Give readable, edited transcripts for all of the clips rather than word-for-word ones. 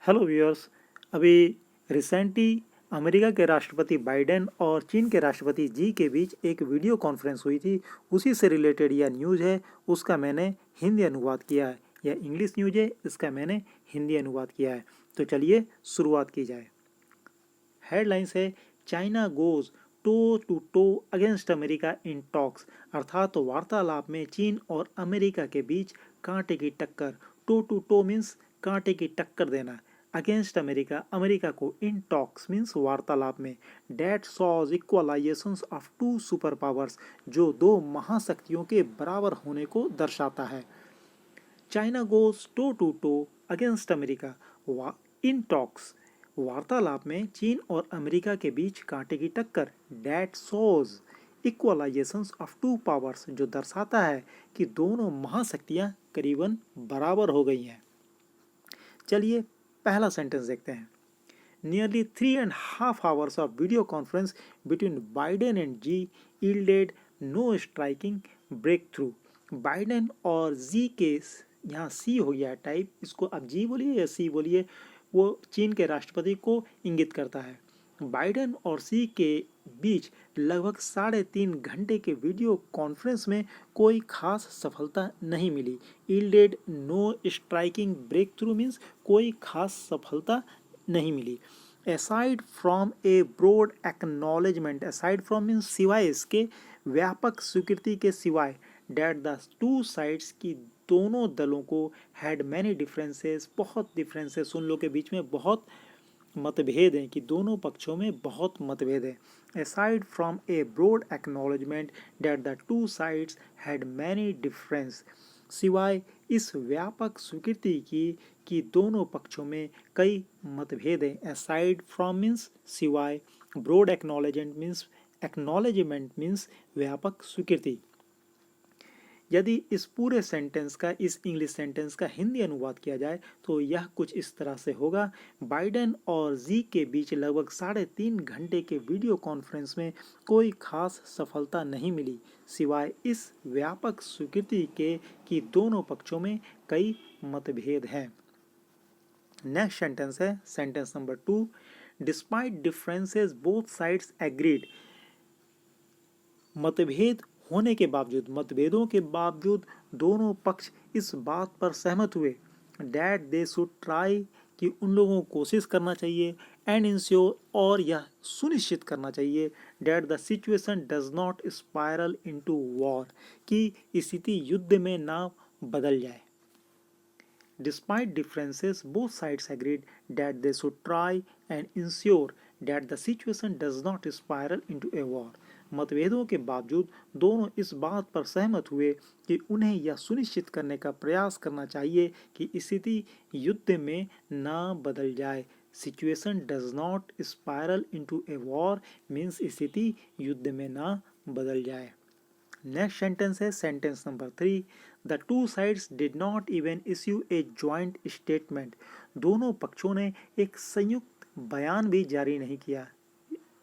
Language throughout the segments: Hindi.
Hello viewers. अभी रिसेंटली अमेरिका के राष्ट्रपति बाइडेन और चीन के राष्ट्रपति जी के बीच एक वीडियो कॉन्फ्रेंस हुई थी। उसी से रिलेटेड यह न्यूज़ है, उसका मैंने हिंदी अनुवाद किया है। यह इंग्लिश न्यूज़ है, इसका मैंने हिंदी अनुवाद किया है। तो चलिए शुरुआत की जाए। हेडलाइंस है, China goes toe to toe against America in talks. अर्थात तो वार्तालाप में चीन और अमेरिका के बीच कांटे की टक्कर। टो टू टो मीन्स कांटे की टक्कर देना। अगेंस्ट अमेरिका, अमेरिका को, इन टॉक्स मीन्स वार्तालाप में। That shows equalisations of two super powers, जो दो महाशक्तियों के बराबर होने को दर्शाता है। China goes toe to toe against America in talks. वार्तालाप में चीन और अमेरिका के बीच कांटे की टक्कर। That shows equalisations of two powers, जो दर्शाता है कि दोनों महाशक्तियां करीबन बराबर हो गई हैं। चलिए पहला सेंटेंस देखते हैं। Nearly 3.5 hours of video conference between Biden and Xi yielded no striking breakthrough. Biden और जी के, यहाँ सी हो गया टाइप, इसको आप जी बोलिए या सी बोलिए, वो चीन के राष्ट्रपति को इंगित करता है। बाइडेन और सी के बीच लगभग 3.5 घंटे के वीडियो कॉन्फ्रेंस में कोई खास सफलता नहीं मिली। yielded no striking breakthrough means कोई खास सफलता नहीं मिली। Aside from a broad acknowledgement, aside from means सिवाय इसके, व्यापक स्वीकृति के सिवाय, डेट द टू साइड्स की दोनों दलों को हैड मैनी डिफरेंसेस, बहुत डिफरेंसेस, उन लोगों के बीच में बहुत मतभेद हैं, कि दोनों पक्षों में बहुत मतभेद है। Aside from a broad acknowledgement that the two sides had many difference, सिवाय इस व्यापक स्वीकृति की कि दोनों पक्षों में कई मतभेद हैं। असाइड फ्रॉम मीन्स सिवाय, ब्रॉड एक्नॉलेजमेंट मीन्स व्यापक स्वीकृति। यदि इस पूरे सेंटेंस का, इस इंग्लिश सेंटेंस का हिंदी अनुवाद किया जाए तो यह कुछ इस तरह से होगा। बाइडेन और जी के बीच लगभग 3.5 घंटे के वीडियो कॉन्फ्रेंस में कोई खास सफलता नहीं मिली, सिवाय इस व्यापक स्वीकृति के कि दोनों पक्षों में कई मतभेद हैं। नेक्स्ट सेंटेंस है sentence number 2। Despite differences both sides agreed. मतभेद होने के बावजूद, मतभेदों के बावजूद दोनों पक्ष इस बात पर सहमत हुए, डैट दे शुड ट्राई, कि उन लोगों को कोशिश करना चाहिए, एंड इंश्योर, और यह सुनिश्चित करना चाहिए, that the situation does not spiral into war, कि स्थिति युद्ध में ना बदल जाए। Despite differences, both sides agreed that they should try and ensure that the situation does not spiral into a war. मतभेदों के बावजूद दोनों इस बात पर सहमत हुए कि उन्हें यह सुनिश्चित करने का प्रयास करना चाहिए कि स्थिति युद्ध में ना बदल जाए। Situation does not spiral into a war means स्थिति युद्ध में ना बदल जाए। नेक्स्ट सेंटेंस है sentence number 3। The two sides did not even issue a joint statement. दोनों पक्षों ने एक संयुक्त बयान भी जारी नहीं किया।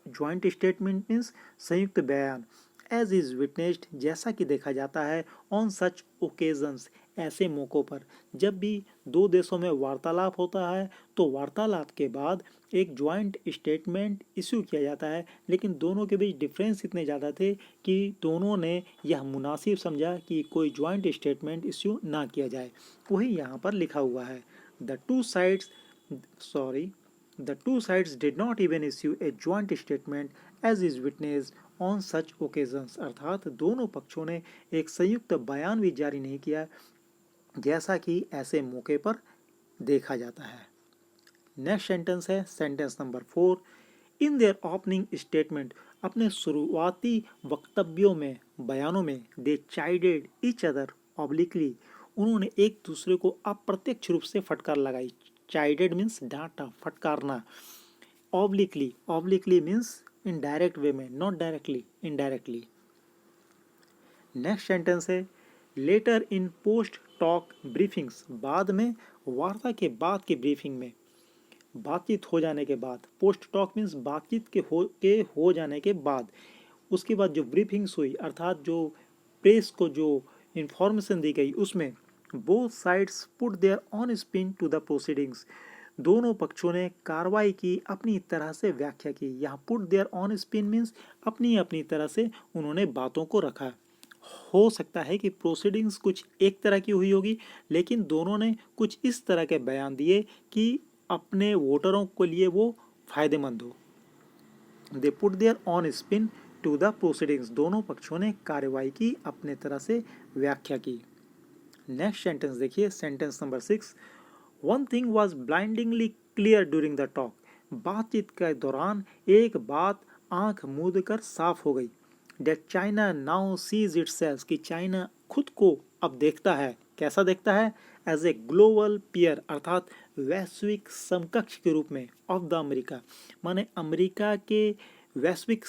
जॉइंट स्टेटमेंट मीन्स संयुक्त बयान। एज इज विटनेस्ड, जैसा कि देखा जाता है, ऑन सच ओकेजन्स, ऐसे मौक़ों पर, जब भी दो देशों में वार्तालाप होता है तो वार्तालाप के बाद एक जॉइंट स्टेटमेंट इशू किया जाता है, लेकिन दोनों के बीच डिफरेंस इतने ज़्यादा थे कि दोनों ने यह मुनासिब समझा कि कोई जॉइंट स्टेटमेंट इशू ना किया जाए। वही यहाँ पर लिखा हुआ है। The two sides The two sides did not even issue a joint statement as is witnessed on such occasions। अर्थात दोनों पक्षों ने एक संयुक्त बयान भी जारी नहीं किया, जैसा कि ऐसे मौके पर देखा जाता है। नेक्स्ट सेंटेंस है sentence number 4। In their opening statement, अपने शुरुआती वक्तव्यों में, बयानों में, दे चाइडेड ईच अदर ऑब्लिकली, उन्होंने एक दूसरे को अप्रत्यक्ष रूप से फटकार लगाई। चाइडेड मीन्स डांटा, फटकारना। ऑब्लिकली मीन्स इनडायरेक्ट वे में, not directly, indirectly. Next sentence है लेटर इन पोस्ट टॉक ब्रीफिंग्स, बाद में, वार्ता के बाद की ब्रीफिंग में, बातचीत हो जाने के बाद। पोस्ट टॉक मीन्स बातचीत के हो जाने के बाद, उसके बाद जो ब्रीफिंग्स हुई, अर्थात जो प्रेस को जो इंफॉर्मेशन दी गई, उसमें both sides put their own spin to the proceedings, दोनों पक्षों ने कार्रवाई की, अपनी तरह से व्याख्या की। यहाँ put their own spin means अपनी अपनी तरह से उन्होंने बातों को रखा। हो सकता है कि प्रोसीडिंग्स कुछ एक तरह की हुई होगी, लेकिन दोनों ने कुछ इस तरह के बयान दिए कि अपने वोटरों के लिए वो फायदेमंद हो। They put their own spin to the proceedings, दोनों पक्षों ने कार्रवाई की, अपने तरह से व्याख्या की। नेक्स्ट सेंटेंस देखिए, sentence number 6। One thing was blindingly clear during the talk, बातचीत के दौरान एक बात आंख मूंद कर साफ हो गई। That China now sees itself, कि चाइना खुद को अब देखता है, कैसा देखता है? एज ए ग्लोबल पीयर, अर्थात वैश्विक समकक्ष के रूप में, ऑफ द अमेरिका, माने अमेरिका के वैश्विक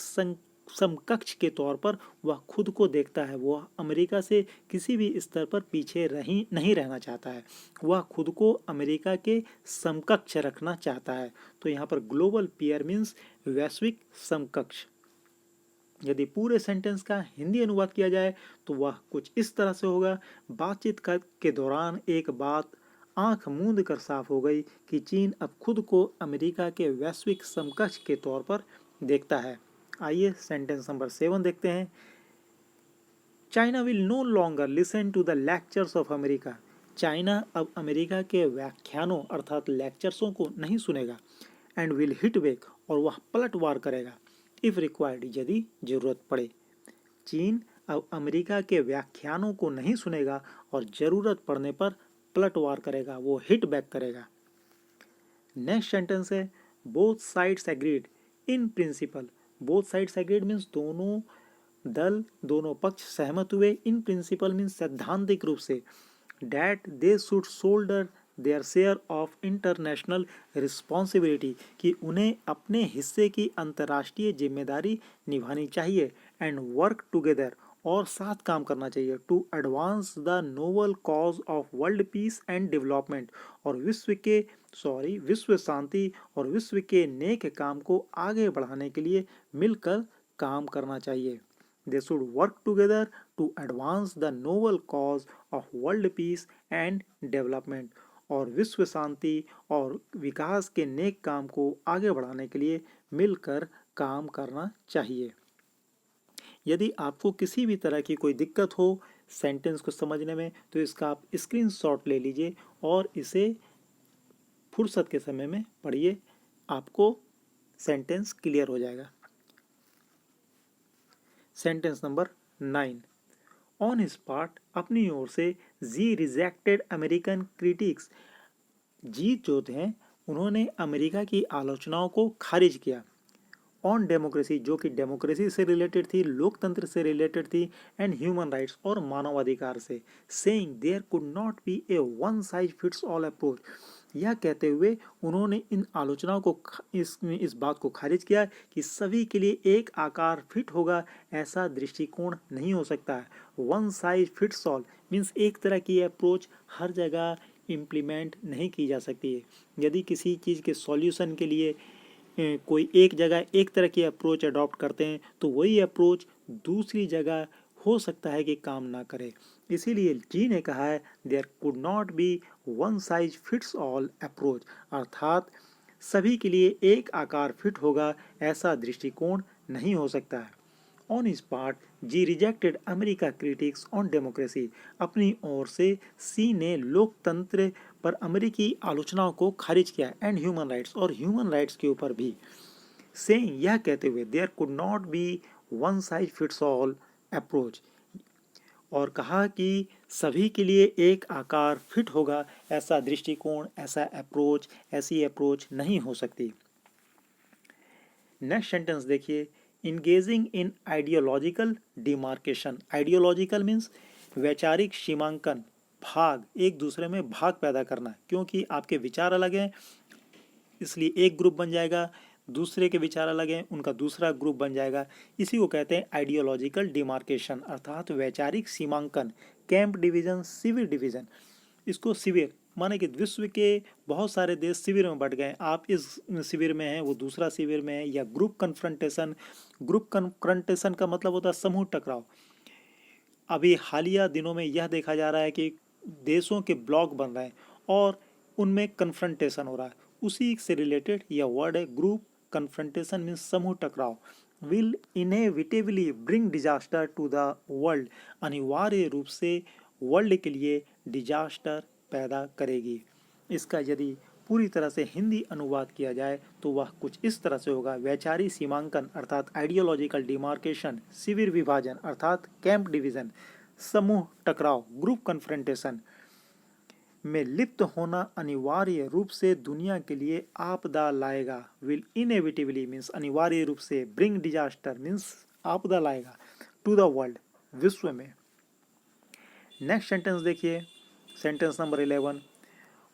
समकक्ष के तौर पर वह खुद को देखता है। वह अमेरिका से किसी भी स्तर पर पीछे नहीं रहना चाहता है, वह खुद को अमेरिका के समकक्ष रखना चाहता है। तो यहाँ पर ग्लोबल पीयर मीन्स वैश्विक समकक्ष। यदि पूरे सेंटेंस का हिंदी अनुवाद किया जाए तो वह कुछ इस तरह से होगा, बातचीत के दौरान एक बात आंख मूंद कर साफ हो गई कि चीन अब खुद को अमेरिका के वैश्विक समकक्ष के तौर पर देखता है। आइए सेंटेंस नंबर 7 देखते हैं। China will no longer listen to the lectures of America, China अब अमेरिका के व्याख्यानों अर्थात लेक्चर्सों को नहीं सुनेगा। एंड विल हिट बैक, और वह पलटवार करेगा। इफ रिक्वायर्ड, यदि जरूरत पड़े। चीन अब अमेरिका के व्याख्यानों को नहीं सुनेगा और जरूरत पड़ने पर पलटवार करेगा, वो हिट बैक करेगा। नेक्स्ट सेंटेंस है, both sides agreed in principle, both sides agreed means दोनों दल, दोनों पक्ष सहमत हुए। इन प्रिंसिपल मीन्स सैद्धांतिक रूप से। That they should shoulder their share of international responsibility, कि उन्हें अपने हिस्से की अंतर्राष्ट्रीय जिम्मेदारी निभानी चाहिए। एंड वर्क टुगेदर, और साथ काम करना चाहिए। To advance the noble cause of world peace and development, और विश्व शांति और विश्व के नेक काम को आगे बढ़ाने के लिए मिलकर काम करना चाहिए। They should work together to advance the noble cause of world peace and development, और विश्व शांति और विकास के नेक काम को आगे बढ़ाने के लिए मिलकर काम करना चाहिए। यदि आपको किसी भी तरह की कोई दिक्कत हो सेंटेंस को समझने में, तो इसका आप स्क्रीनशॉट ले लीजिए और इसे फुर्सत के समय में पढ़िए, आपको सेंटेंस क्लियर हो जाएगा। Sentence number 9। On his part, अपनी ओर से, जी रिजेक्टेड अमेरिकन क्रिटिक्स, जी जो थे उन्होंने अमेरिका की आलोचनाओं को खारिज किया। ऑन डेमोक्रेसी, जो कि डेमोक्रेसी से रिलेटेड थी, लोकतंत्र से रिलेटेड थी। एंड ह्यूमन राइट्स, और मानवाधिकार से। Saying there could not be a one size fits all approach, यह कहते हुए उन्होंने इन आलोचनाओं को इस बात को खारिज किया कि सभी के लिए एक आकार फिट होगा, ऐसा दृष्टिकोण नहीं हो सकता है। One size fits all means एक तरह की अप्रोच हर जगह इम्प्लीमेंट नहीं की जा सकती है। यदि किसी चीज़ के सॉल्यूशन के लिए कोई एक जगह एक तरह की अप्रोच अडॉप्ट करते हैं तो वही अप्रोच दूसरी जगह हो सकता है कि काम ना करे। इसीलिए जी ने कहा है there could not be one size fits all approach, अर्थात सभी के लिए एक आकार फिट होगा, ऐसा दृष्टिकोण नहीं हो सकता है। On his part, ji rejected America critics on democracy, अपनी ओर से सी ने लोकतंत्र पर अमेरिकी आलोचनाओं को खारिज किया। एंड ह्यूमन राइट्स, और ह्यूमन राइट्स के ऊपर भी। सेइंग, यह कहते हुए there could not be one size fits all approach, और कहा कि सभी के लिए एक आकार फिट होगा, ऐसा दृष्टिकोण, ऐसा अप्रोच, ऐसी अप्रोच नहीं हो सकती। नेक्स्ट सेंटेंस देखिए, इंगेजिंग इन आइडियोलॉजिकल डिमार्केशन, आइडियोलॉजिकल मीन्स वैचारिक सीमांकन, भाग, एक दूसरे में भाग पैदा करना, क्योंकि आपके विचार अलग हैं इसलिए एक ग्रुप बन जाएगा, दूसरे के विचार अलग हैं उनका दूसरा ग्रुप बन जाएगा। इसी को कहते हैं आइडियोलॉजिकल डिमार्केशन, अर्थात वैचारिक सीमांकन। कैंप डिवीजन, सिविर डिवीजन, इसको सिविर माने कि विश्व के बहुत सारे देश शिविर में बट गए, आप इस शिविर में हैं वो दूसरा शिविर में है। या ग्रुप कन्फ्रंटेशन, ग्रुप कन्फ्रंटेशन का मतलब होता है समूह टकराव। अभी हालिया दिनों में यह देखा जा रहा है कि देशों के ब्लॉक बन रहे हैं और उनमें कन्फ्रंटेशन हो रहा है, उसी से रिलेटेड यह वर्ड है ग्रुप कन्फ्रंटेशन मीन्स समूह टकराव, will inevitably bring disaster to the world, अनिवार्य रूप से वर्ल्ड के लिए डिजास्टर पैदा करेगी। इसका यदि पूरी तरह से हिंदी अनुवाद किया जाए तो वह कुछ इस तरह से होगा, वैचारिक सीमांकन अर्थात आइडियोलॉजिकल डिमार्केशन, शिविर विभाजन अर्थात कैंप डिवीजन, समूह टकराव ग्रुप कन्फ्रंटेशन में लिप्त होना अनिवार्य रूप से दुनिया के लिए आपदा लाएगा, विल इनएविटेबली मीन्स अनिवार्य रूप से, ब्रिंग डिजास्टर मीन्स आपदा लाएगा, टू द वर्ल्ड विश्व में। नेक्स्ट सेंटेंस देखिए, sentence number 11,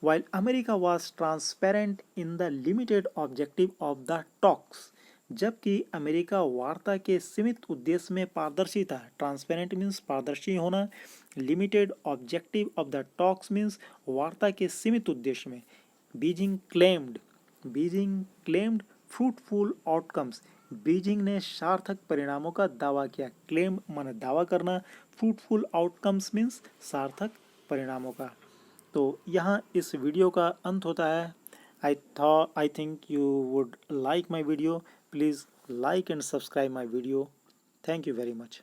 while America was transparent in the limited objective of the talks, जबकि अमेरिका वार्ता के सीमित उद्देश्य में पारदर्शी था। ट्रांसपेरेंट मीन्स पारदर्शी होना, limited objective of the talks means वार्ता के सीमित उद्देश्य में। Beijing claimed fruitful outcomes, Beijing ने सार्थक परिणामों का दावा किया। क्लेम माने दावा करना, फ्रूटफुल आउटकम्स मीन्स सार्थक परिणामों का। तो यहाँ इस वीडियो का अंत होता है। I think you would like my video, please like and subscribe my video. Thank you very much.